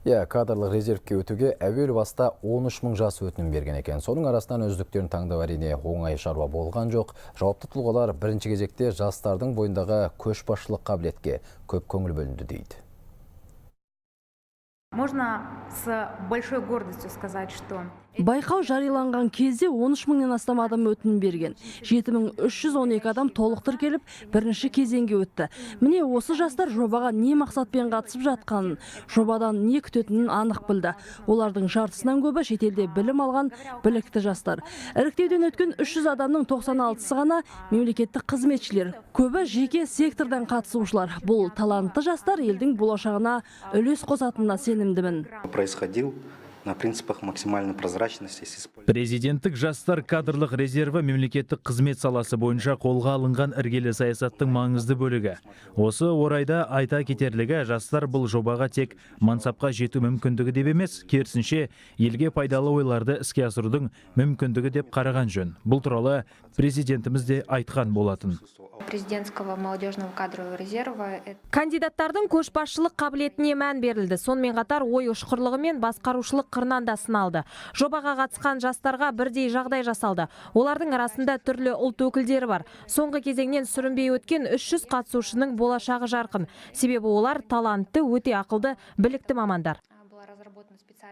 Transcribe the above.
Кадрлық резервке өтуге әуел баста 13 мың жас өтінім берген екен. Соның арасынан өздіктерін таңдау әрине оңай шаруа болған жоқ. Жауапты тұлғалар бірінші кезекте жастардың бойындағы көшбасшылық қабілетке көп көңіл бөлінді дейді. Можно с большой гордостью сказать, что Байқау жарияланған кезде 13 мыңнан астам адам өтінім берген. 7312 адам толық тіркеліп, бірінші кезеңге өтті. Міне осы жастар жобаға не мақсатпен қатысып жатқанын, жобадан не күтетінін анық білді. Олардың жартысынан көбі шетелде білім алған білікті жастар. Іріктеуден өткен 300 адамның 96-сы ғана мемлекеттік қызметшілер. Көбі жеке сектордан қатысушылар. Бұл талантты жастар елдің болашағына үлес қосатынына сенімдімін. Происходил на принципах максимальной прозрачности. Президенттік жастар кадрлық резерві мемлекеттік қызмет саласы бойынша қолға алынған іргелі саясаттың маңызды бөлігі. Осы орайда айта кетерлігі, жастар бұл жобаға тек мансапқа жету мүмкіндігі деп емес, керісінше елге пайдалы ойларды іске асырудың мүмкіндігі деп қараған жөн. Бұл туралы президентіміз де айтқан болатын. Президентского молодежного кадрового резерва. Кандидаттардың көшбасшылық қабілетіне мән берілді. Сонымен қатар ой ұшқырлығы мен басқарушылық қырынан да сыналды. Жобаға қатысқан жастарға бірдей жағдай жасалды. Олардың арасында түрлі ұлт өкілдері бар. Соңғы кезеңнен сүрінбей өткен 300 қатысушының болашағы жарқын. Себебі олар талантты, өте ақылды, білікті мамандар.